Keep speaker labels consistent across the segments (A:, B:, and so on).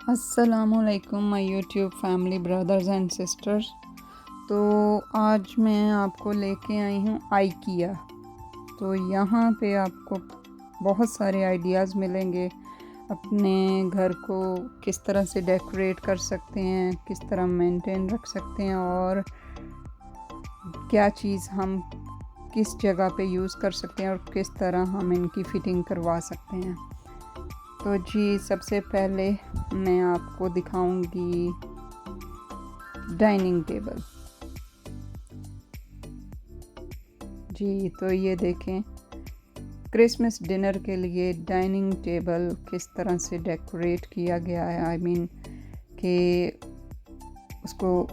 A: अस्सलामुअलैकुम my YouTube family brothers and sisters. तो आज मैं आपको लेके आई हूँ आइकिया। तो यहाँ पे आपको बहुत सारे आइडियाज़ मिलेंगे अपने घर को किस तरह से डेकोरेट कर सकते हैं, किस तरह मेंटेन रख सकते हैं और क्या चीज़ हम किस जगह पे यूज़ कर सकते हैं और किस तरह हम इनकी फ़िटिंग करवा सकते हैं। तो जी सबसे पहले मैं आपको दिखाऊंगी डाइनिंग टेबल। जी तो ये देखें, क्रिसमस डिनर के लिए डाइनिंग टेबल किस तरह से डेकोरेट किया गया है। आई मीन कि उसको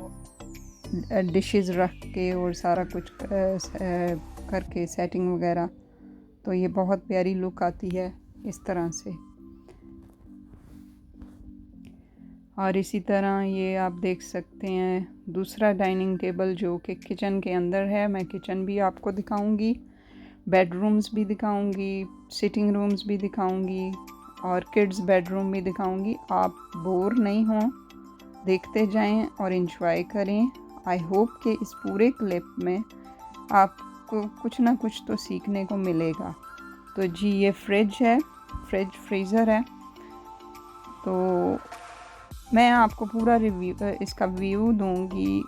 A: डिशेस रख के और सारा कुछ करके सेटिंग वगैरह, तो ये बहुत प्यारी लुक आती है इस तरह से। और इसी तरह ये आप देख सकते हैं दूसरा डाइनिंग टेबल जो कि किचन के अंदर है। मैं किचन भी आपको दिखाऊंगी, बेडरूम्स भी दिखाऊंगी, सिटिंग रूम्स भी दिखाऊंगी और किड्स बेडरूम भी दिखाऊंगी। आप बोर नहीं हों, देखते जाएं और एंजॉय करें। आई होप कि इस पूरे क्लिप में आपको कुछ ना कुछ तो सीखने को मिलेगा। तो जी ये फ्रिज है, फ्रीज़र है। तो मैं आपको पूरा रिव्यू इसका व्यू दूंगी,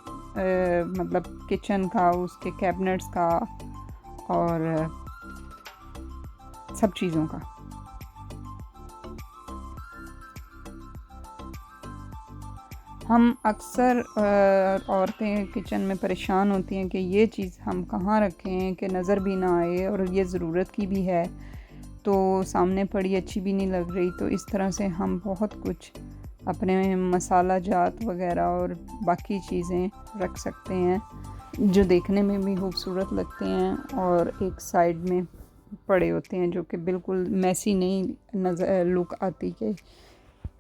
A: मतलब किचन का, उसके कैबिनेट्स का और सब चीज़ों का। हम अक्सर औरतें किचन में परेशान होती हैं कि ये चीज़ हम कहाँ रखें कि नज़र भी ना आए, और ये ज़रूरत की भी है तो सामने पड़ी अच्छी भी नहीं लग रही। तो इस तरह से हम बहुत कुछ अपने मसाला जात वगैरह और बाकी चीज़ें रख सकते हैं जो देखने में भी खूबसूरत लगते हैं और एक साइड में पड़े होते हैं, जो कि बिल्कुल मैसी नहीं नज़र लुक आती कि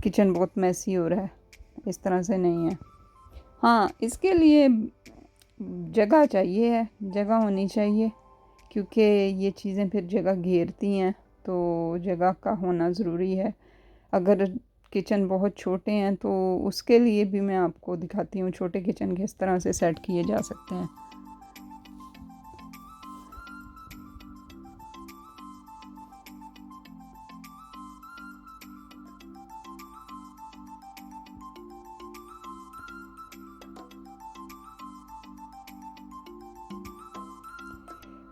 A: किचन बहुत मैसी हो रहा है। इस तरह से नहीं है। हाँ, इसके लिए जगह चाहिए है, जगह होनी चाहिए, क्योंकि ये चीज़ें फिर जगह घेरती हैं, तो जगह का होना ज़रूरी है। अगर किचन बहुत छोटे हैं तो उसके लिए भी मैं आपको दिखाती हूँ छोटे किचन किस तरह से सेट किए जा सकते हैं।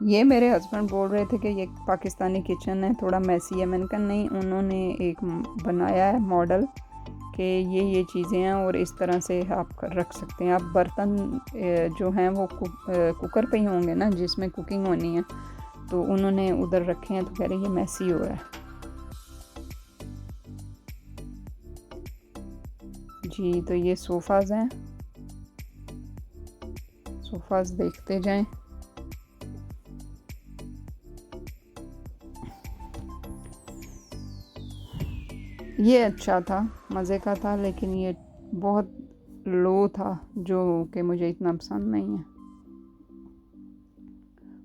A: ये मेरे हस्बैंड बोल रहे थे कि ये पाकिस्तानी किचन है, थोड़ा मैसी है। मैंने कहा नहीं, उन्होंने एक बनाया है मॉडल कि ये चीज़ें हैं और इस तरह से आप रख सकते हैं। आप बर्तन जो हैं वो कुकर पे ही होंगे ना जिसमें कुकिंग होनी है, तो उन्होंने उधर रखे हैं तो कह रहे ये मैसी हो रहा है। जी तो ये सोफ़ाज़ हैं, सोफ़ाज़ देखते जाएं। ये अच्छा था, मज़े का था, लेकिन ये बहुत लो था जो कि मुझे इतना पसंद नहीं है।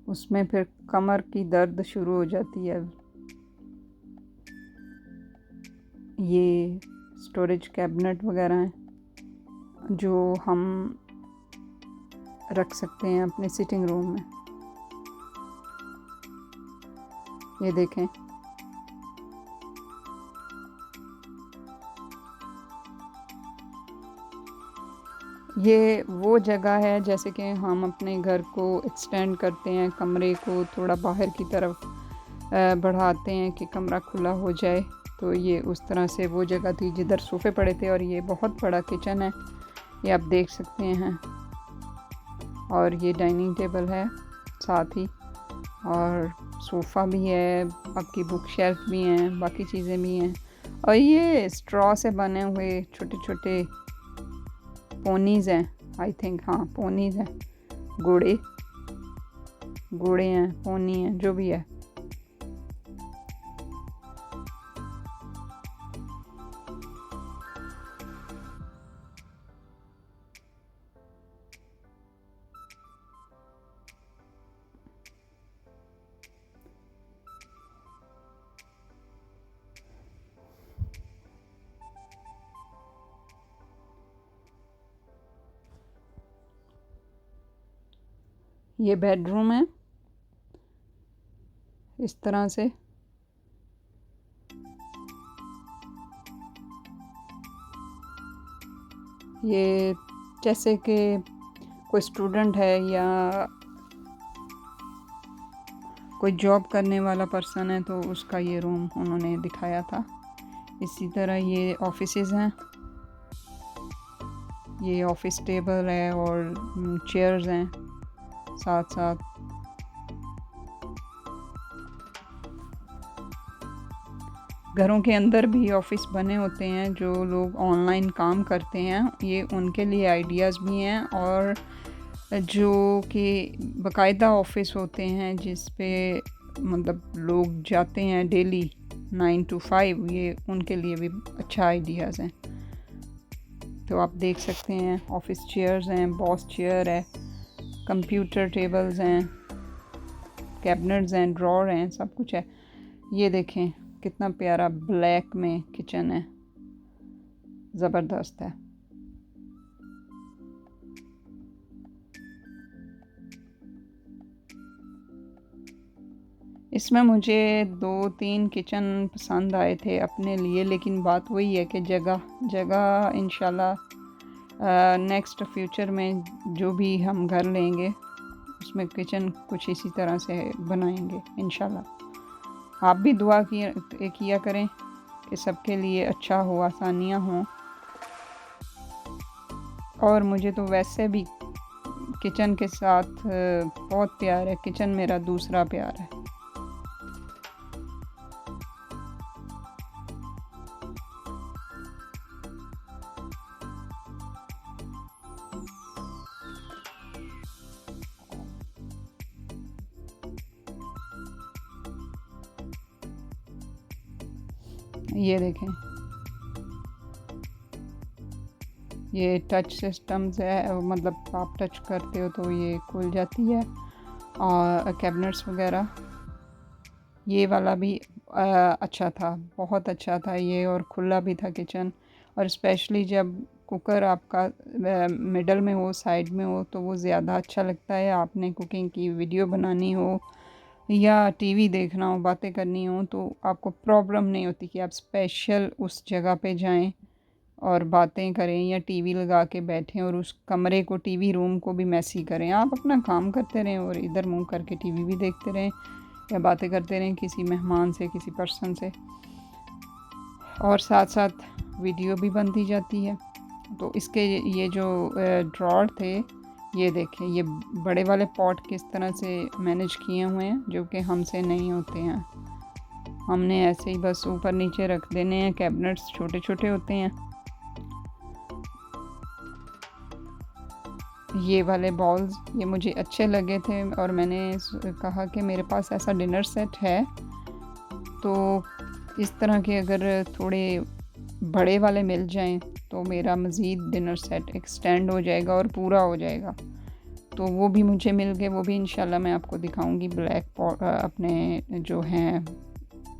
A: उसमें फिर कमर की दर्द शुरू हो जाती है। ये स्टोरेज कैबिनेट वगैरह हैं जो हम रख सकते हैं अपने सिटिंग रूम में। ये देखें, ये वो जगह है जैसे कि हम अपने घर को एक्सटेंड करते हैं, कमरे को थोड़ा बाहर की तरफ बढ़ाते हैं कि कमरा खुला हो जाए। तो ये उस तरह से वो जगह थी जिधर सोफ़े पड़े थे। और ये बहुत बड़ा किचन है, ये आप देख सकते हैं। और ये डाइनिंग टेबल है साथ ही, और सोफ़ा भी है, आपकी बुक शेल्फ भी हैं, बाकी चीज़ें भी हैं। और ये स्ट्रॉ से बने हुए छोटे छोटे पोनीज़ हैं, आई थिंक, हाँ पोनीज़ हैं, घोड़े घोड़े हैं, पोनी हैं, जो भी है। ये बेडरूम है इस तरह से। ये जैसे कि कोई स्टूडेंट है या कोई जॉब करने वाला पर्सन है तो उसका ये रूम उन्होंने दिखाया था। इसी तरह ये ऑफिसेज हैं, ये ऑफिस टेबल है और चेयर्स हैं साथ साथ। घरों के अंदर भी ऑफिस बने होते हैं, जो लोग ऑनलाइन काम करते हैं ये उनके लिए आइडियाज़ भी हैं, और जो कि बाकायदा ऑफिस होते हैं जिस पे मतलब लोग जाते हैं डेली 9 to 5, ये उनके लिए भी अच्छा आइडियाज़ हैं। तो आप देख सकते हैं ऑफिस चेयर्स हैं, बॉस चेयर है, कंप्यूटर टेबल्स हैं, कैबिनेट्स हैं, ड्रॉर हैं, सब कुछ है। ये देखें कितना प्यारा ब्लैक में किचन है, ज़बरदस्त है। इसमें मुझे 2-3 किचन पसंद आए थे अपने लिए, लेकिन बात वही है कि जगह इंशाल्लाह नेक्स्ट फ्यूचर में जो भी हम घर लेंगे उसमें किचन कुछ इसी तरह से बनाएंगे इंशाल्लाह। आप भी दुआ किया करें कि सबके लिए अच्छा हो, आसानियाँ हों। और मुझे तो वैसे भी किचन के साथ बहुत प्यार है, किचन मेरा दूसरा प्यार है। ये देखें, ये टच सिस्टम्स है, मतलब आप टच करते हो तो ये खुल जाती है। और कैबिनेट्स वगैरह, ये वाला भी अच्छा था, बहुत अच्छा था ये, और खुला भी था किचन। और स्पेशली जब कुकर आपका मिडल में हो, साइड में हो, तो वो ज़्यादा अच्छा लगता है। आपने कुकिंग की वीडियो बनानी हो या टीवी देखना हो, बातें करनी हो, तो आपको प्रॉब्लम नहीं होती कि आप स्पेशल उस जगह पे जाएं और बातें करें या टीवी लगा के बैठें और उस कमरे को, टीवी रूम को भी मैसी करें। आप अपना काम करते रहें और इधर मुंह करके टीवी भी देखते रहें या बातें करते रहें किसी मेहमान से, किसी पर्सन से, और साथ साथ वीडियो भी बनती जाती है। तो इसके ये जो ड्रॉर थे, ये देखें, ये बड़े वाले पॉट किस तरह से मैनेज किए हुए हैं, जो कि हमसे नहीं होते हैं। हमने ऐसे ही बस ऊपर नीचे रख देने हैं। कैबिनेट्स छोटे छोटे होते हैं। ये वाले बॉल्स ये मुझे अच्छे लगे थे और मैंने कहा कि मेरे पास ऐसा डिनर सेट है, तो इस तरह के अगर थोड़े बड़े वाले मिल जाएं तो मेरा मज़ीद डिनर सेट एक्सटेंड हो जाएगा और पूरा हो जाएगा। तो वो भी मुझे मिल गए, वो भी इंशाल्लाह मैं आपको दिखाऊंगी। ब्लैक पॉट अपने जो हैं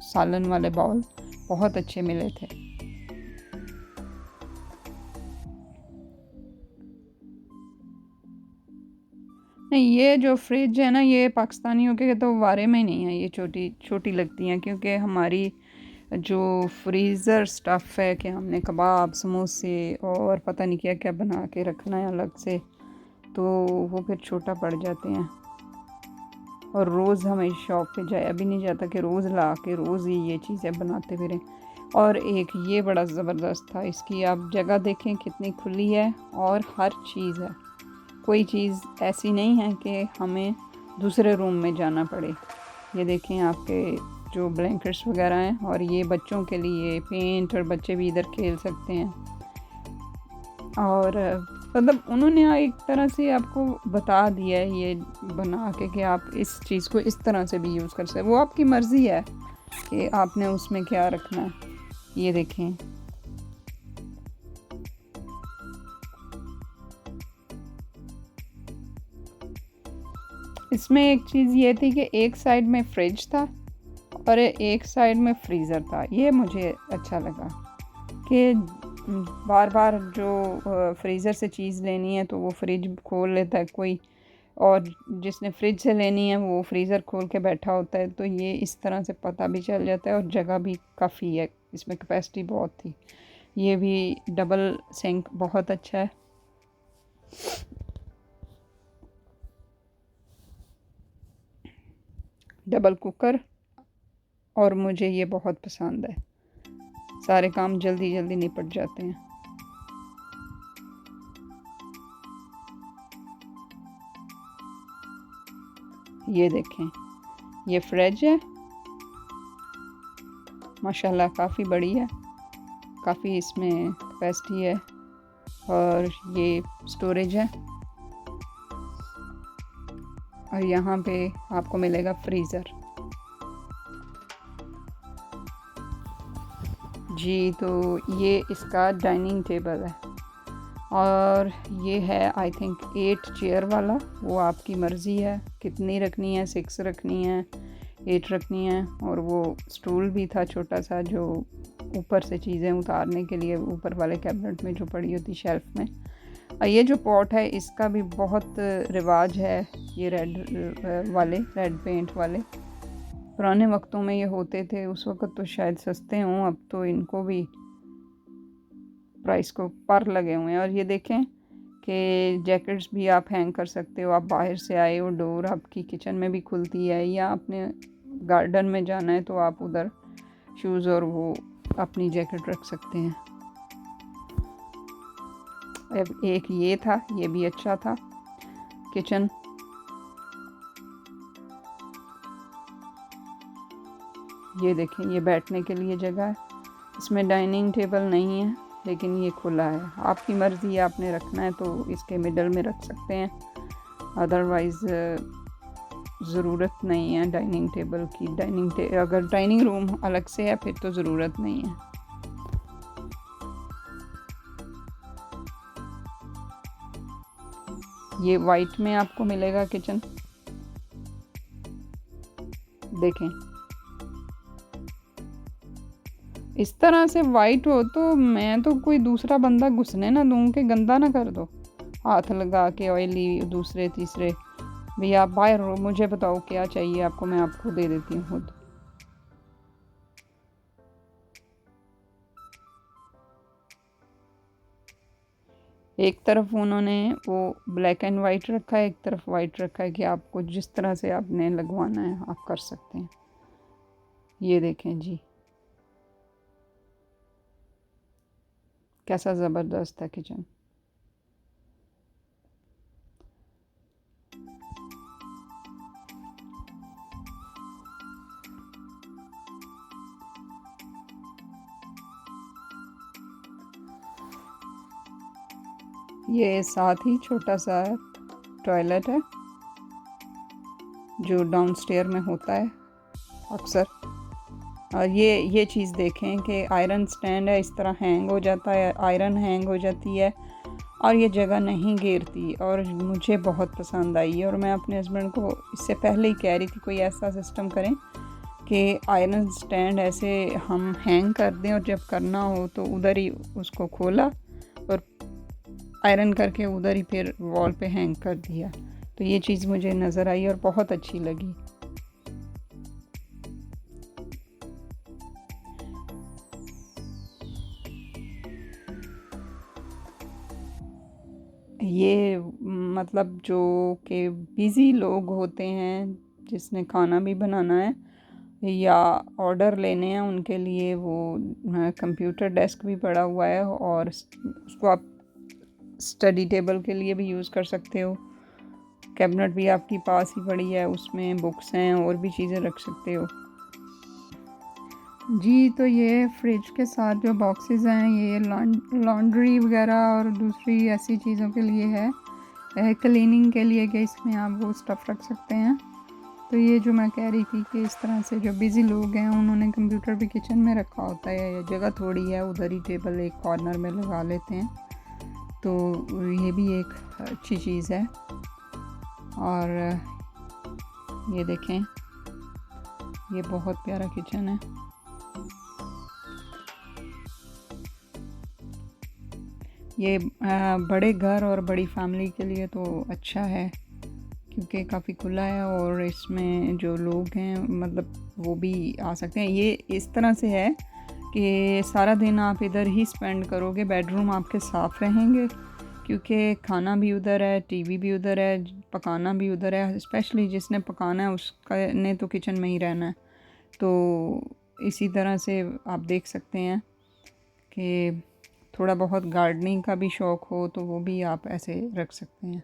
A: सालन वाले बाउल बहुत अच्छे मिले थे। नहीं, ये जो फ्रिज है ना, ये पाकिस्तानियों के तो वारे में नहीं है, ये छोटी छोटी लगती हैं, क्योंकि हमारी जो फ्रीज़र स्टफ़ है कि हमने कबाब, समोसे और पता नहीं क्या क्या बना के रखना है अलग से, तो वो फिर छोटा पड़ जाते हैं। और रोज़ हमें शॉप पे जाया भी नहीं जाता कि रोज़ ला के रोज़ ही ये चीज़ें बनाते फिरें। और एक ये बड़ा ज़बरदस्त था, इसकी आप जगह देखें कितनी खुली है और हर चीज़ है, कोई चीज़ ऐसी नहीं है कि हमें दूसरे रूम में जाना पड़े। ये देखें आपके जो ब्लैंकेट्स वगैरह हैं, और ये बच्चों के लिए पेंट, और बच्चे भी इधर खेल सकते हैं। और मतलब उन्होंने एक तरह से आपको बता दिया है ये बना के कि आप इस चीज़ को इस तरह से भी यूज़ कर सकते, वो आपकी मर्ज़ी है कि आपने उसमें क्या रखना है। ये देखें, इसमें एक चीज़ ये थी कि एक साइड में फ्रिज था और एक साइड में फ्रीज़र था। ये मुझे अच्छा लगा कि बार बार जो फ्रीज़र से चीज़ लेनी है तो वो फ्रिज खोल लेता है कोई, और जिसने फ्रिज से लेनी है वो फ्रीज़र खोल के बैठा होता है, तो ये इस तरह से पता भी चल जाता है। और जगह भी काफ़ी है, इसमें कैपेसिटी बहुत थी। ये भी डबल सिंक बहुत अच्छा है। डबल कुकर, और मुझे ये बहुत पसंद है। सारे काम जल्दी जल्दी निपट जाते हैं। ये देखें, ये फ्रिज है, माशाल्लाह काफ़ी बड़ी है, काफ़ी इसमें कैपेसिटी है। और ये स्टोरेज है, और यहाँ पे आपको मिलेगा फ्रीज़र। जी, तो ये इसका डाइनिंग टेबल है, और ये है आई थिंक 8 चेयर वाला। वो आपकी मर्ज़ी है कितनी रखनी है, 6 रखनी है, 8 रखनी है। और वो स्टूल भी था छोटा सा, जो ऊपर से चीज़ें उतारने के लिए ऊपर वाले कैबिनेट में जो पड़ी होती शेल्फ में। और ये जो पॉट है इसका भी बहुत रिवाज है, ये रेड पेंट वाले। पुराने वक्तों में ये होते थे, उस वक़्त तो शायद सस्ते हों, अब तो इनको भी प्राइस को पर लगे हुए हैं। और ये देखें कि जैकेट्स भी आप हैंग कर सकते हो। आप बाहर से आए हो, डोर आपकी किचन में भी खुलती है, या आपने गार्डन में जाना है तो आप उधर शूज़ और वो अपनी जैकेट रख सकते हैं। अब एक ये था, ये भी अच्छा था किचन। ये देखें, ये बैठने के लिए जगह है। इसमें डाइनिंग टेबल नहीं है, लेकिन ये खुला है। आपकी मर्ज़ी, आपने रखना है तो इसके मिडल में रख सकते हैं, अदरवाइज़ ज़रूरत नहीं है डाइनिंग टेबल की। अगर डाइनिंग रूम अलग से है फिर तो ज़रूरत नहीं है। ये वाइट में आपको मिलेगा किचन, देखें। इस तरह से वाइट हो तो मैं तो कोई दूसरा बंदा घुसने ना दूँ कि गंदा ना कर दो, हाथ लगा के ऑयली दूसरे तीसरे। भैया आप बाहर हो, मुझे बताओ क्या चाहिए आपको, मैं आपको दे देती हूँ खुद। एक तरफ उन्होंने वो ब्लैक एंड वाइट रखा है, एक तरफ वाइट रखा है कि आपको जिस तरह से आपने लगवाना है आप कर सकते हैं। ये देखें जी, कैसा ज़बरदस्त है किचन। ये साथ ही छोटा सा टॉयलेट है जो डाउनस्टेयर में होता है अक्सर। और ये चीज़ देखें कि आयरन स्टैंड है, इस तरह हैंग हो जाता है, आयरन हैंग हो जाती है और ये जगह नहीं घेरती, और मुझे बहुत पसंद आई है। और मैं अपने हस्बैंड को इससे पहले ही कह रही थी कोई ऐसा सिस्टम करें कि आयरन स्टैंड ऐसे हम हैंग कर दें, और जब करना हो तो उधर ही उसको खोला और आयरन करके उधर ही फिर वॉल पे हैंग कर दिया। तो ये चीज़ मुझे नज़र आई और बहुत अच्छी लगी। ये मतलब जो कि बिज़ी लोग होते हैं, जिसने खाना भी बनाना है या ऑर्डर लेने हैं, उनके लिए वो कंप्यूटर डेस्क भी पड़ा हुआ है, और उसको आप स्टडी टेबल के लिए भी यूज़ कर सकते हो। कैबिनेट भी आपकी पास ही पड़ी है, उसमें बुक्स हैं और भी चीज़ें रख सकते हो। जी, तो ये फ्रिज के साथ जो बॉक्सेस हैं ये लॉन्ड्री वगैरह और दूसरी ऐसी चीज़ों के लिए है, क्लीनिंग के लिए, कि इसमें आप वो स्टफ़ रख सकते हैं। तो ये जो मैं कह रही थी कि इस तरह से जो बिज़ी लोग हैं उन्होंने कंप्यूटर भी किचन में रखा होता है, जगह थोड़ी है, उधर ही टेबल एक कॉर्नर में लगा लेते हैं, तो ये भी एक अच्छी चीज़ है। और ये देखें, ये बहुत प्यारा किचन है। ये बड़े घर और बड़ी फैमिली के लिए तो अच्छा है क्योंकि काफ़ी खुला है और इसमें जो लोग हैं मतलब वो भी आ सकते हैं। ये इस तरह से है कि सारा दिन आप इधर ही स्पेंड करोगे, बेडरूम आपके साफ़ रहेंगे क्योंकि खाना भी उधर है, टीवी भी उधर है, पकाना भी उधर है। स्पेशली जिसने पकाना है उसका ने तो किचन में ही रहना है। तो इसी तरह से आप देख सकते हैं कि थोड़ा बहुत गार्डनिंग का भी शौक़ हो तो वो भी आप ऐसे रख सकते हैं।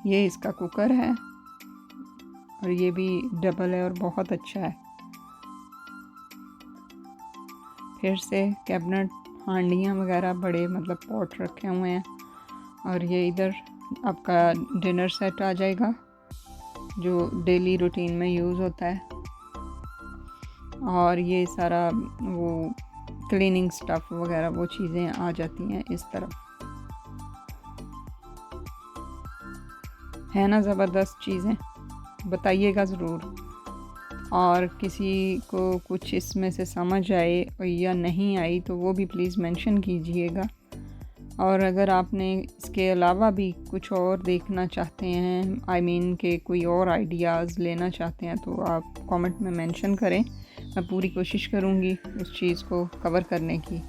A: ये इसका कुकर है और ये भी डबल है और बहुत अच्छा है। फिर से कैबिनेट, हांडियाँ वगैरह बड़े मतलब पॉट रखे हुए हैं। और ये इधर आपका डिनर सेट आ जाएगा जो डेली रूटीन में यूज़ होता है। और ये सारा वो क्लीनिंग स्टफ़ वगैरह वो चीज़ें आ जाती हैं इस तरफ। है ना ज़बरदस्त चीज़ें? बताइएगा ज़रूर। और किसी को कुछ इसमें से समझ आए या नहीं आई तो वो भी प्लीज़ मेंशन कीजिएगा। और अगर आपने इसके अलावा भी कुछ और देखना चाहते हैं, आई मीन के कोई और आइडियाज़ लेना चाहते हैं तो आप कमेंट में मेंशन करें। मैं पूरी कोशिश करूँगी उस चीज़ को कवर करने की।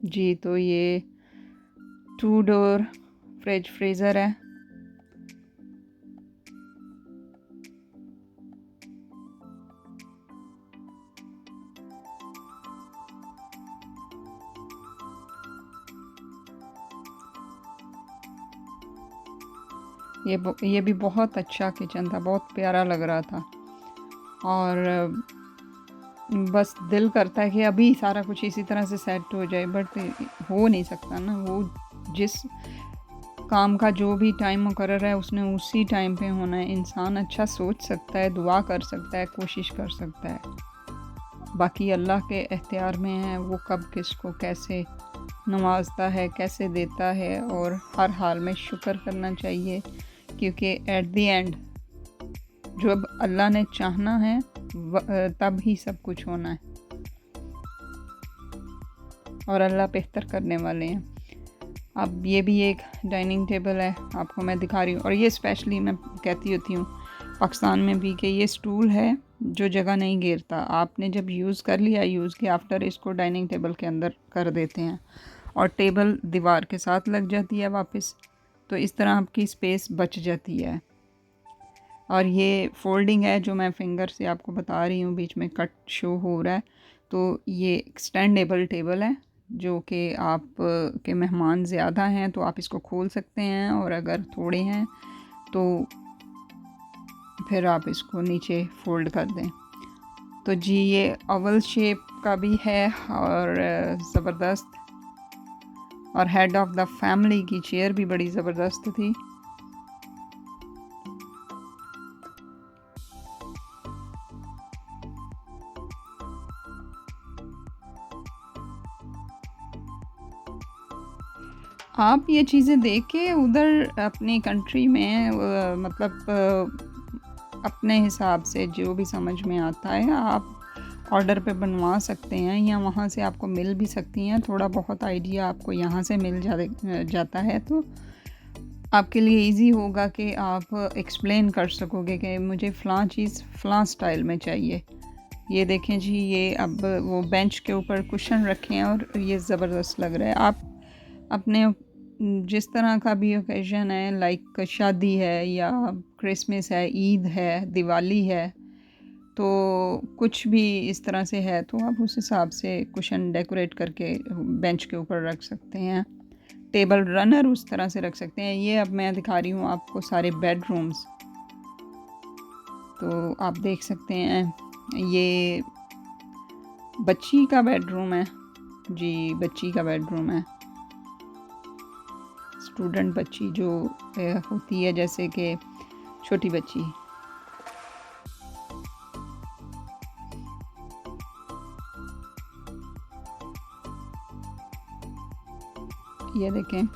A: जी, तो ये 2 डोर फ्रिज फ्रीज़र है। ये भी बहुत अच्छा किचन था, बहुत प्यारा लग रहा था। और बस दिल करता है कि अभी सारा कुछ इसी तरह से सेट हो जाए, बट हो नहीं सकता ना। वो जिस काम का जो भी टाइम मुकर्रर है उसने उसी टाइम पे होना है। इंसान अच्छा सोच सकता है, दुआ कर सकता है, कोशिश कर सकता है, बाकी अल्लाह के इख्तियार में है वो कब किसको कैसे नवाजता है, कैसे देता है। और हर हाल में शुक्र करना चाहिए क्योंकि एट द एंड जब अल्लाह ने चाहना है तब ही सब कुछ होना है और अल्लाह बेहतर करने वाले हैं। अब ये भी एक डाइनिंग टेबल है, आपको मैं दिखा रही हूँ। और ये स्पेशली मैं कहती होती हूँ पाकिस्तान में भी कि ये स्टूल है जो जगह नहीं घेरता। आपने जब यूज़ कर लिया, यूज़ के आफ्टर इसको डाइनिंग टेबल के अंदर कर देते हैं और टेबल दीवार के साथ लग जाती है वापस, तो इस तरह आपकी स्पेस बच जाती है। और ये फोल्डिंग है जो मैं फिंगर से आपको बता रही हूँ, बीच में कट शो हो रहा है। तो ये एक्सटेंडेबल टेबल है जो कि आप के मेहमान ज़्यादा हैं तो आप इसको खोल सकते हैं, और अगर थोड़े हैं तो फिर आप इसको नीचे फोल्ड कर दें। तो जी ये ओवल शेप का भी है और ज़बरदस्त। और हेड ऑफ़ द फैमिली की चेयर भी बड़ी ज़बरदस्त थी। आप ये चीज़ें देख के उधर अपनी कंट्री में अपने हिसाब से जो भी समझ में आता है आप ऑर्डर पे बनवा सकते हैं, या वहाँ से आपको मिल भी सकती हैं। थोड़ा बहुत आइडिया आपको यहाँ से मिल जाता है तो आपके लिए इजी होगा कि आप एक्सप्लेन कर सकोगे कि मुझे फ़लाँ चीज़ फ़लाँ स्टाइल में चाहिए। ये देखें जी, ये अब वो बेंच के ऊपर कुशन रखे हैं और ये ज़बरदस्त लग रहा है। आप अपने जिस तरह का भी ओकेज़न है, लाइक शादी है या क्रिसमस है, ईद है, दिवाली है, तो कुछ भी इस तरह से है तो आप उस हिसाब से कुशन डेकोरेट करके बेंच के ऊपर रख सकते हैं। टेबल रनर उस तरह से रख सकते हैं। ये अब मैं दिखा रही हूँ आपको सारे बेडरूम्स, तो आप देख सकते हैं ये बच्ची का बेडरूम है जी, बच्ची का बेडरूम है। स्टूडेंट बच्ची जो होती है, जैसे कि छोटी बच्ची। ये देखें,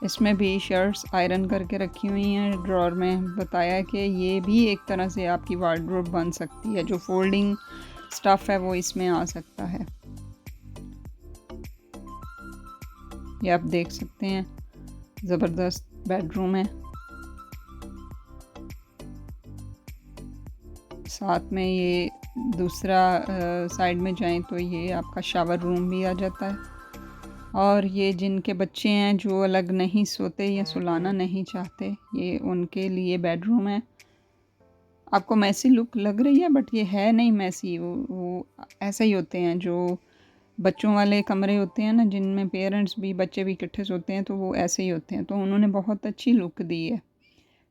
A: इसमें भी शर्ट्स आयरन करके रखी हुई हैं ड्रॉर में। बताया कि ये भी एक तरह से आपकी वार्डरोब बन सकती है, जो फोल्डिंग स्टफ़ है वो इसमें आ सकता है। ये आप देख सकते हैं, ज़बरदस्त बेडरूम है। साथ में ये दूसरा साइड में जाएं तो ये आपका शावर रूम भी आ जाता है। और ये जिनके बच्चे हैं जो अलग नहीं सोते या सुलाना नहीं चाहते, ये उनके लिए बेडरूम है। आपको मैसी लुक लग रही है बट ये है नहीं मैसी। वो ऐसे ही होते हैं जो बच्चों वाले कमरे होते हैं ना, जिनमें पेरेंट्स भी बच्चे भी इकट्ठे सोते हैं, तो वो ऐसे ही होते हैं। तो उन्होंने बहुत अच्छी लुक दी है।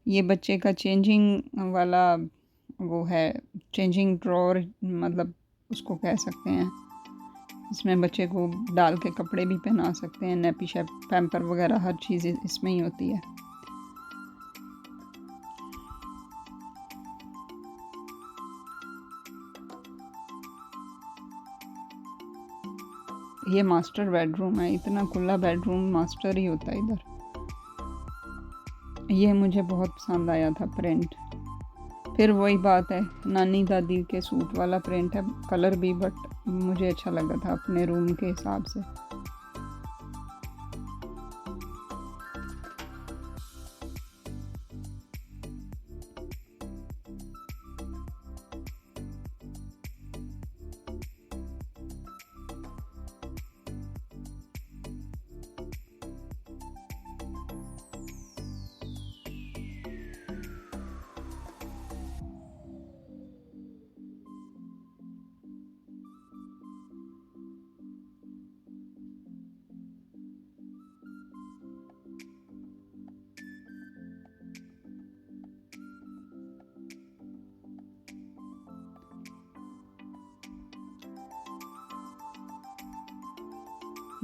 A: ये बच्चे का चेंजिंग वाला वो है, चेंजिंग ड्रॉर मतलब उसको कह सकते हैं। इसमें बच्चे को डाल के कपड़े भी पहना सकते हैं, नैपी शैप पैम्पर वगैरह हर चीज़ इसमें ही होती है। ये मास्टर बेडरूम है। इतना खुला बेडरूम मास्टर ही होता है इधर। ये मुझे बहुत पसंद आया था प्रिंट। फिर वही बात है, नानी दादी के सूट वाला प्रिंट है, कलर भी, बट मुझे अच्छा लगा था अपने रूम के हिसाब से।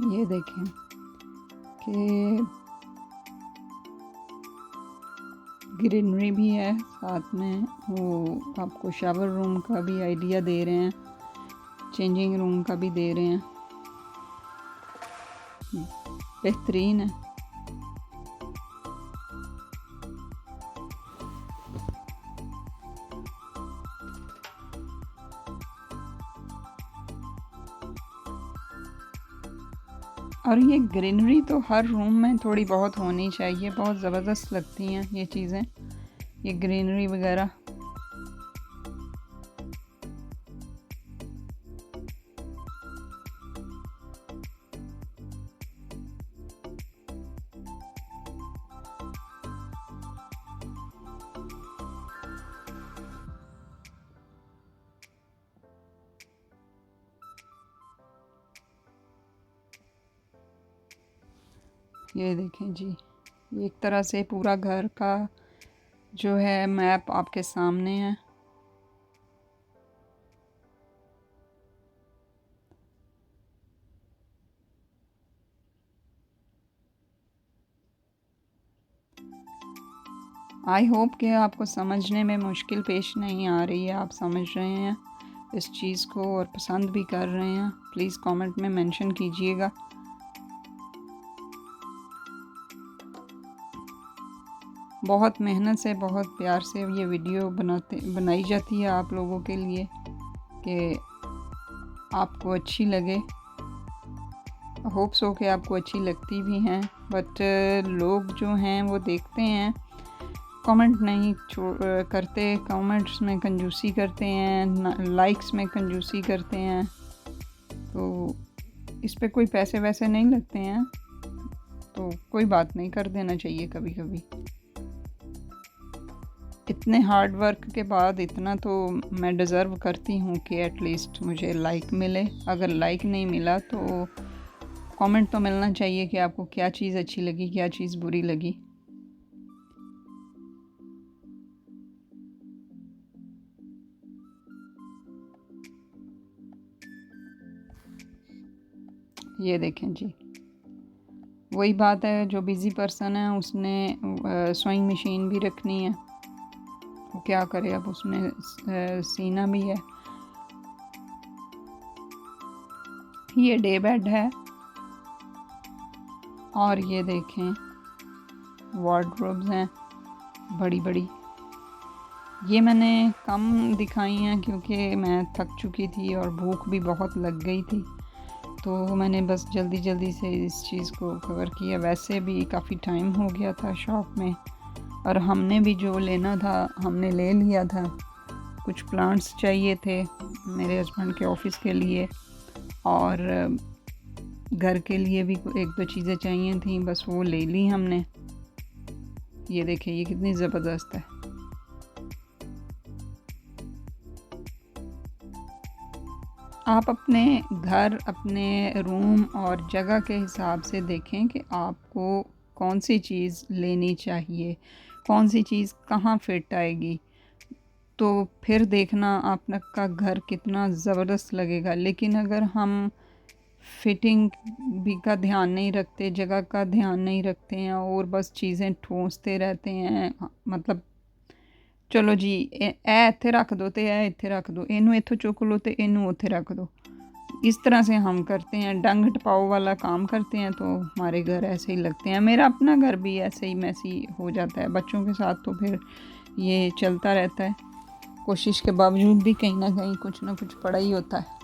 A: ये देखें कि ग्रीनरी भी है साथ में। वो आपको शावर रूम का भी आइडिया दे रहे हैं, चेंजिंग रूम का भी दे रहे हैं। बेहतरीन है। और ये ग्रीनरी तो हर रूम में थोड़ी बहुत होनी चाहिए, बहुत ज़बरदस्त लगती हैं ये चीज़ें, ये ग्रीनरी वगैरह। ये देखें जी, एक तरह से पूरा घर का जो है मैप आपके सामने है। आई होप कि आपको समझने में मुश्किल पेश नहीं आ रही है, आप समझ रहे हैं इस चीज़ को और पसंद भी कर रहे हैं। प्लीज़ कमेंट में मेंशन कीजिएगा। बहुत मेहनत से, बहुत प्यार से ये वीडियो बनाई जाती है आप लोगों के लिए कि आपको अच्छी लगे। होप्स हो कि आपको अच्छी लगती भी हैं, बट लोग जो हैं वो देखते हैं, कमेंट नहीं करते, कमेंट्स में कंजूसी करते हैं, लाइक्स में कंजूसी करते हैं। तो इस पे कोई पैसे वैसे नहीं लगते हैं, तो कोई बात नहीं, कर देना चाहिए कभी कभी। इतने हार्ड वर्क के बाद इतना तो मैं डिज़र्व करती हूँ कि एटलीस्ट मुझे लाइक मिले। अगर लाइक नहीं मिला तो कमेंट तो मिलना चाहिए कि आपको क्या चीज़ अच्छी लगी, क्या चीज़ बुरी लगी। ये देखें जी, वही बात है, जो बिज़ी पर्सन है उसने सोइंग मशीन भी रखनी है, वो क्या करे, अब उसमें सीना भी है। ये डे बेड है। और ये देखें वार्डरोब्स हैं बड़ी बड़ी। ये मैंने कम दिखाई हैं क्योंकि मैं थक चुकी थी और भूख भी बहुत लग गई थी, तो मैंने बस जल्दी जल्दी से इस चीज़ को कवर किया। वैसे भी काफ़ी टाइम हो गया था शॉप में, और हमने भी जो लेना था हमने ले लिया था। कुछ प्लांट्स चाहिए थे मेरे हस्बैंड के ऑफ़िस के लिए, और घर के लिए भी एक दो चीज़ें चाहिए थी, बस वो ले ली हमने। ये देखिए ये कितनी ज़बरदस्त है। आप अपने घर, अपने रूम और जगह के हिसाब से देखें कि आपको कौन सी चीज़ लेनी चाहिए, कौन सी चीज़ कहाँ फिट आएगी, तो फिर देखना आपका घर कितना ज़बरदस्त लगेगा। लेकिन अगर हम फिटिंग भी का ध्यान नहीं रखते, जगह का ध्यान नहीं रखते हैं और बस चीज़ें ठूंसते रहते हैं, मतलब चलो जी ਇੱਥੇ रख दो तो ਇੱਥੇ रख दो, इनू इत्थों चुक लो तो इनू उत्थे रख दो। इस तरह से हम करते हैं, डंग टपाओ वाला काम करते हैं, तो हमारे घर ऐसे ही लगते हैं। मेरा अपना घर भी ऐसे ही मैसी हो जाता है बच्चों के साथ, तो फिर ये चलता रहता है। कोशिश के बावजूद भी कहीं ना कहीं कुछ ना कुछ पड़ा ही होता है।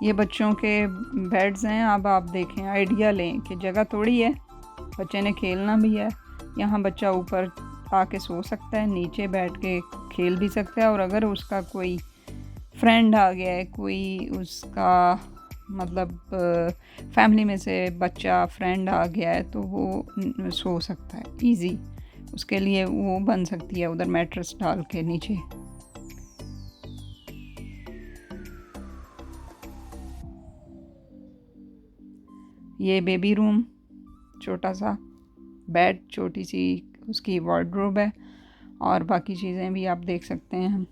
A: ये बच्चों के बेड्स हैं। अब आप देखें, आइडिया लें कि जगह थोड़ी है, बच्चे ने खेलना भी है। यहाँ बच्चा ऊपर आके सो सकता है, नीचे बैठ के खेल भी सकता है, और अगर उसका कोई फ्रेंड आ गया है, कोई उसका मतलब फैमिली में से बच्चा फ्रेंड आ गया है, तो वो सो सकता है इजी। उसके लिए वो बन सकती है उधर मैट्रेस डाल के नीचे। ये बेबी रूम, छोटा सा बेड, छोटी सी उसकी वार्डरोब है, और बाकी चीज़ें भी आप देख सकते हैं।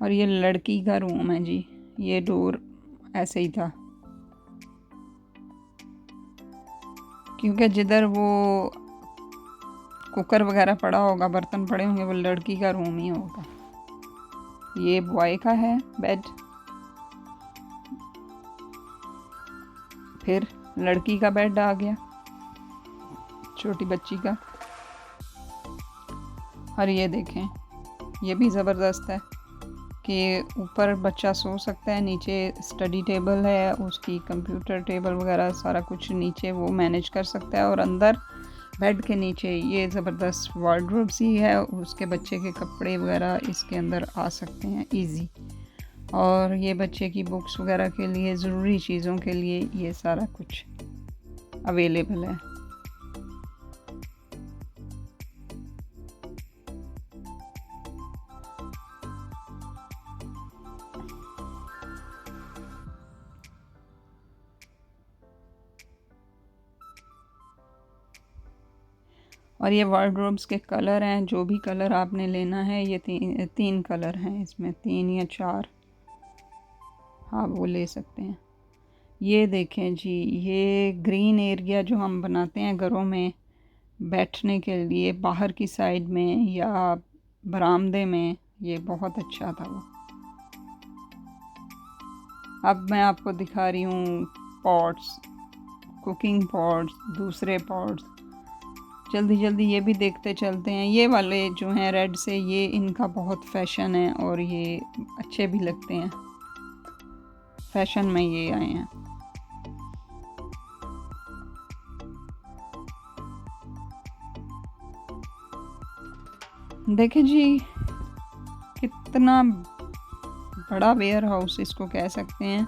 A: और ये लड़की का रूम है जी, ये डोर ऐसे ही था क्योंकि जिधर वो कुकर वगैरह पड़ा होगा, बर्तन पड़े होंगे, वो लड़की का रूम ही होगा। ये बॉय का है बेड, फिर लड़की का बेड आ गया, छोटी बच्ची का। और ये देखें, ये भी ज़बरदस्त है कि ऊपर बच्चा सो सकता है, नीचे स्टडी टेबल है, उसकी कंप्यूटर टेबल वगैरह सारा कुछ नीचे वो मैनेज कर सकता है, और अंदर बेड के नीचे ये ज़बरदस्त वार्डरोब सी है, उसके बच्चे के कपड़े वगैरह इसके अंदर आ सकते हैं इजी। और ये बच्चे की बुक्स वगैरह के लिए, ज़रूरी चीज़ों के लिए ये सारा कुछ अवेलेबल है। और ये वार्डरोब्स के कलर हैं, जो भी कलर आपने लेना है, ये तीन कलर हैं इसमें, 3 या 4 आप वो ले सकते हैं। ये देखें जी, ये ग्रीन एरिया जो हम बनाते हैं घरों में बैठने के लिए, बाहर की साइड में या बरामदे में, ये बहुत अच्छा था वो। अब मैं आपको दिखा रही हूँ पॉट्स, कुकिंग पॉट्स, दूसरे पॉट्स। जल्दी जल्दी ये भी देखते चलते हैं। ये वाले जो हैं रेड से, ये इनका बहुत फैशन है और ये अच्छे भी लगते हैं, फैशन में ये आए हैं। देखिए जी, कितना बड़ा वेयर हाउस इसको कह सकते हैं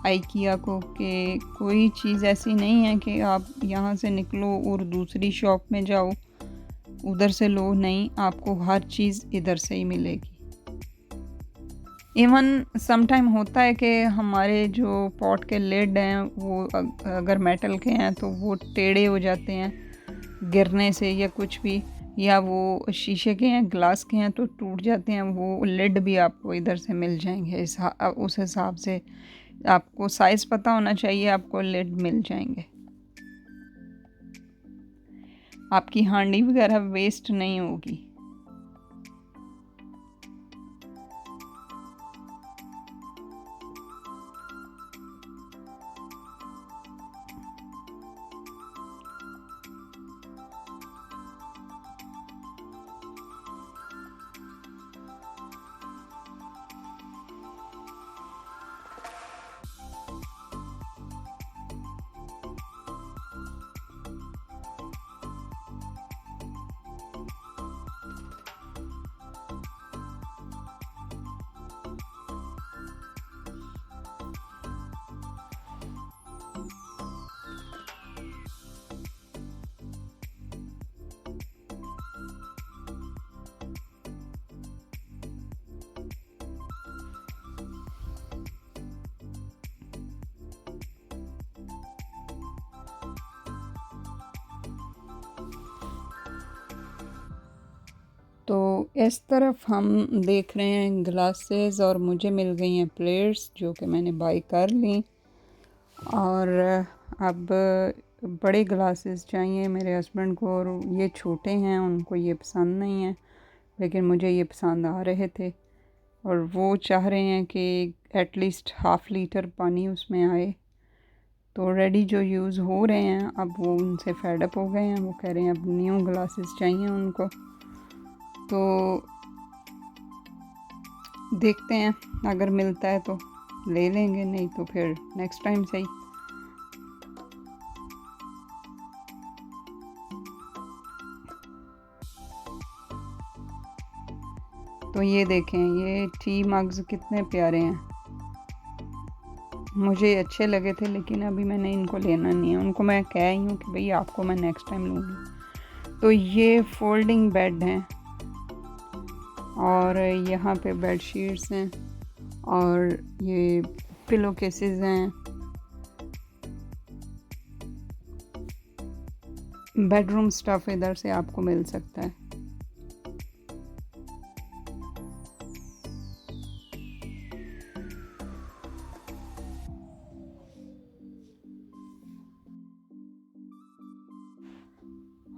A: आइकिया को, कि कोई चीज़ ऐसी नहीं है कि आप यहाँ से निकलो और दूसरी शॉप में जाओ उधर से लो, नहीं, आपको हर चीज़ इधर से ही मिलेगी। इवन समटाइम होता है कि हमारे जो पॉट के लिड हैं वो अगर मेटल के हैं तो वो टेढ़े हो जाते हैं गिरने से या कुछ भी, या वो शीशे के हैं, ग्लास के हैं, तो टूट जाते हैं। वो लिड भी आपको इधर से मिल जाएंगे। उस हिसाब से आपको साइज़ पता होना चाहिए, आपको लिड मिल जाएंगे। आपकी हांडी वगैरह वेस्ट नहीं होगी। तो इस तरफ हम देख रहे हैं ग्लासेस, और मुझे मिल गई हैं प्लेट्स जो कि मैंने बाई कर ली। और अब बड़े ग्लासेस चाहिए मेरे हस्बैंड को, और ये छोटे हैं, उनको ये पसंद नहीं है, लेकिन मुझे ये पसंद आ रहे थे। और वो चाह रहे हैं कि एटलीस्ट हाफ़ लीटर पानी उसमें आए। तो ऑलरेडी जो यूज़ हो रहे हैं अब वो उनसे फेड अप हो गए हैं, वो कह रहे हैं अब न्यू ग्लासेस चाहिए उनको। तो देखते हैं, अगर मिलता है तो ले लेंगे, नहीं तो फिर नेक्स्ट टाइम सही। तो ये देखें, ये टी मग्स कितने प्यारे हैं, मुझे अच्छे लगे थे, लेकिन अभी मैंने इनको लेना नहीं है। उनको मैं कह रही हूँ कि भाई आपको मैं नेक्स्ट टाइम लूँगी। तो ये फोल्डिंग बेड हैं, और यहाँ पे बेड शीट्स हैं, और ये पिलो केसेस हैं। बेडरूम स्टफ़ इधर से आपको मिल सकता है।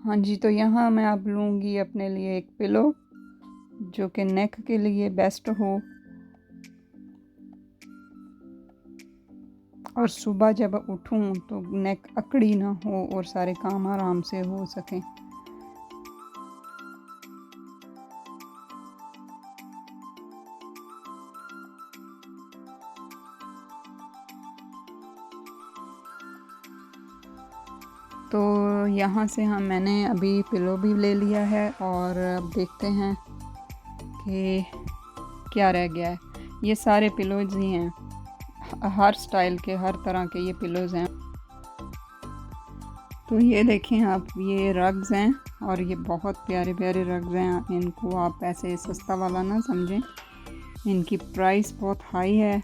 A: हाँ जी, तो यहाँ मैं अब लूँगी अपने लिए एक पिलो जो कि नेक के लिए बेस्ट हो, और सुबह जब उठूँ तो नेक अकड़ी ना हो और सारे काम आराम से हो सकें। तो यहाँ से मैंने अभी पिलो भी ले लिया है, और अब देखते हैं कि क्या रह गया है। ये सारे पिलोज ही हैं, हर स्टाइल के, हर तरह के ये पिलोज़ हैं। तो ये देखें आप, ये रग्स हैं, और ये बहुत प्यारे प्यारे रग्स हैं। इनको आप ऐसे सस्ता वाला ना समझें, इनकी प्राइस बहुत हाई है,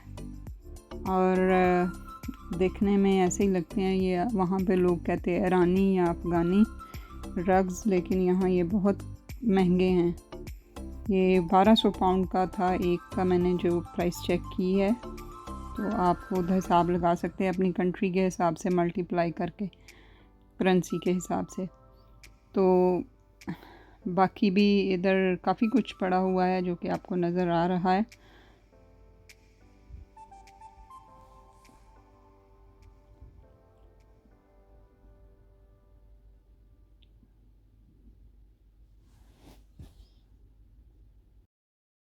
A: और देखने में ऐसे ही लगते हैं। ये वहाँ पे लोग कहते हैं ईरानी या अफ़गानी रग्स, लेकिन यहाँ ये बहुत महंगे हैं। ये 1200 पाउंड का था एक का, मैंने जो प्राइस चेक की है। तो आप खुद हिसाब लगा सकते हैं अपनी कंट्री के हिसाब से, मल्टीप्लाई करके करेंसी के हिसाब से। तो बाकी भी इधर काफ़ी कुछ पड़ा हुआ है जो कि आपको नज़र आ रहा है।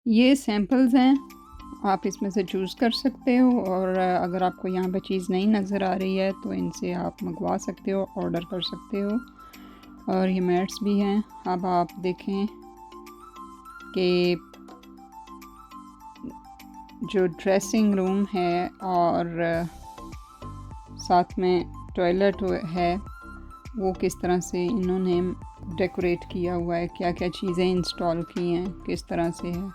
A: ये सैम्पल्स हैं, आप इसमें से चूज़ कर सकते हो, और अगर आपको यहाँ पे चीज़ नहीं नज़र आ रही है तो इनसे आप मंगवा सकते हो, ऑर्डर कर सकते हो। और ये मैट्स भी हैं। अब आप देखें कि जो ड्रेसिंग रूम है और साथ में टॉयलेट है, वो किस तरह से इन्होंने डेकोरेट किया हुआ है, क्या क्या चीज़ें इंस्टॉल की हैं, किस तरह से है।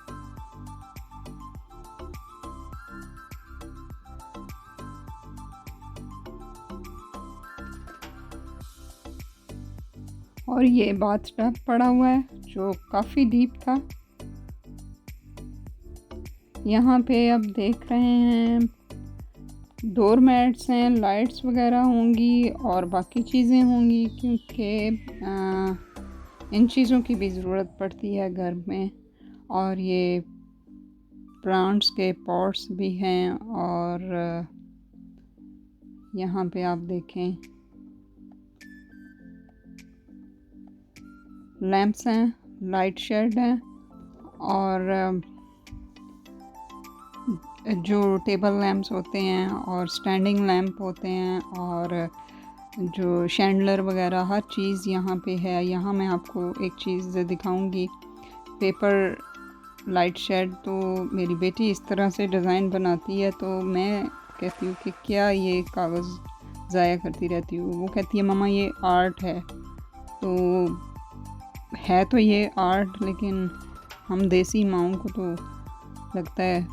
A: और ये बाथटब पड़ा हुआ है जो काफ़ी डीप था। यहाँ पे अब देख रहे हैं डोर मैट्स हैं, लाइट्स वगैरह होंगी और बाकी चीज़ें होंगी, क्योंकि इन चीज़ों की भी ज़रूरत पड़ती है घर में। और ये प्लांट्स के पॉट्स भी हैं, और यहाँ पे आप देखें लैंप्स हैं, लाइट शेड हैं, और जो टेबल लैंप्स होते हैं और स्टैंडिंग लैंप होते हैं, और जो शैंडलर वगैरह हर चीज़ यहाँ पे है। यहाँ मैं आपको एक चीज़ दिखाऊंगी, पेपर लाइट शेड। तो मेरी बेटी इस तरह से डिज़ाइन बनाती है, तो मैं कहती हूँ कि क्या ये कागज़ ज़ाया करती रहती हूँ। वो कहती है मम्मा ये आर्ट है। तो है तो ये आर्ट, लेकिन हम देसी माओं को तो लगता है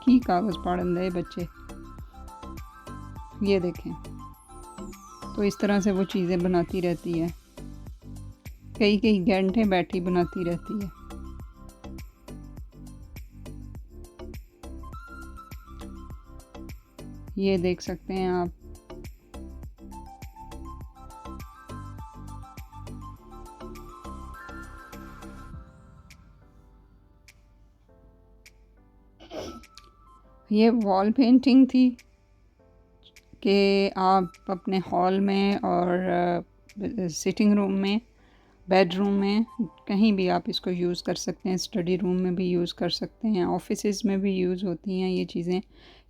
A: कि कागज़ पाड़न दे बच्चे। ये देखें, तो इस तरह से वो चीज़ें बनाती रहती है, कई कई घंटे बैठी बनाती रहती है। ये देख सकते हैं आप। ये वॉल पेंटिंग थी कि आप अपने हॉल में और सिटिंग रूम में, बेडरूम में, कहीं भी आप इसको यूज़ कर सकते हैं। स्टडी रूम में भी यूज़ कर सकते हैं, ऑफिसेज़ में भी यूज़ होती हैं ये चीज़ें।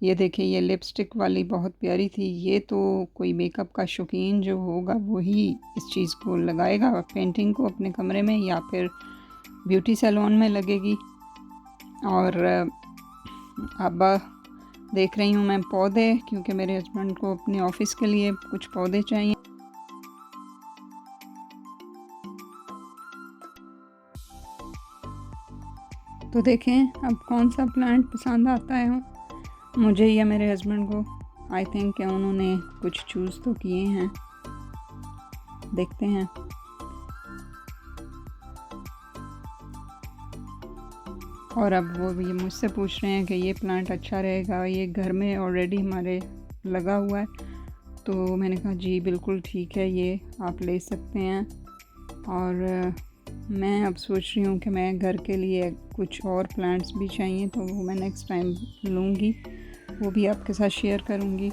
A: ये देखिए, ये लिपस्टिक वाली बहुत प्यारी थी। ये तो कोई मेकअप का शौकीन जो होगा वही इस चीज़ को लगाएगा पेंटिंग को अपने कमरे में, या फिर ब्यूटी सैलून में लगेगी। और अब देख रही हूँ मैं पौधे, क्योंकि मेरे हस्बैंड को अपने ऑफिस के लिए कुछ पौधे चाहिए। तो देखें अब कौन सा प्लांट पसंद आता है मुझे या मेरे हस्बैंड को। आई थिंक कि उन्होंने कुछ चूज़ तो किए हैं, देखते हैं। और अब वो ये मुझसे पूछ रहे हैं कि ये प्लांट अच्छा रहेगा, ये घर में ऑलरेडी हमारे लगा हुआ है। तो मैंने कहा जी बिल्कुल ठीक है, ये आप ले सकते हैं। और मैं अब सोच रही हूँ कि मैं घर के लिए कुछ और प्लांट्स भी चाहिए, तो वो मैं नेक्स्ट टाइम लूँगी, वो भी आपके साथ शेयर करूँगी।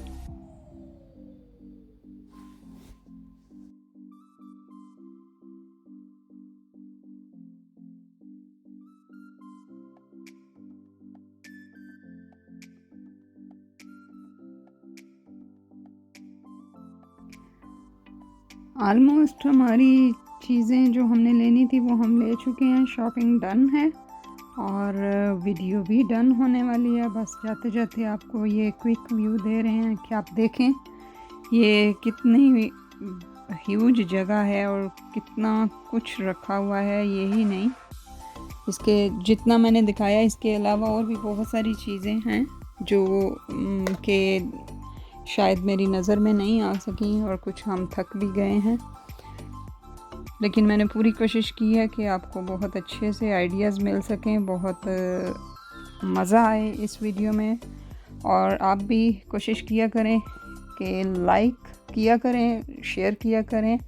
A: ऑलमोस्ट हमारी चीज़ें जो हमने लेनी थी वो हम ले चुके हैं, शॉपिंग डन है और वीडियो भी डन होने वाली है। बस जाते जाते आपको ये क्विक व्यू दे रहे हैं कि आप देखें ये कितनी ह्यूज जगह है और कितना कुछ रखा हुआ है। यही नहीं, इसके जितना मैंने दिखाया इसके अलावा और भी बहुत सारी चीज़ें हैं जो कि शायद मेरी नज़र में नहीं आ सकी, और कुछ हम थक भी गए हैं। लेकिन मैंने पूरी कोशिश की है कि आपको बहुत अच्छे से आइडियाज़ मिल सकें, बहुत मज़ा आए इस वीडियो में। और आप भी कोशिश किया करें कि लाइक किया करें, शेयर किया करें,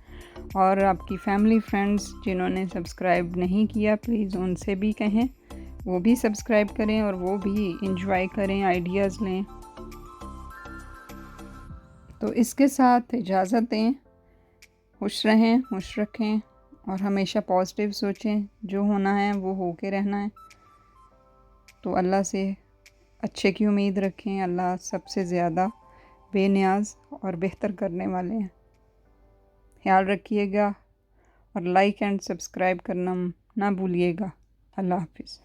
A: और आपकी फैमिली फ्रेंड्स जिन्होंने सब्सक्राइब नहीं किया प्लीज़ उनसे भी कहें वो भी सब्सक्राइब करें और वो भी इंजॉय करें, आइडियाज़ लें। तो इसके साथ इजाज़त दें। खुश रहें, खुश रखें और हमेशा पॉजिटिव सोचें। जो होना है वो हो के रहना है। तो अल्लाह से अच्छे की उम्मीद रखें। अल्लाह सबसे ज़्यादा बेनियाज और बेहतर करने वाले हैं। ख्याल रखिएगा और लाइक एंड सब्सक्राइब करना ना भूलिएगा। अल्लाह हाफिज़।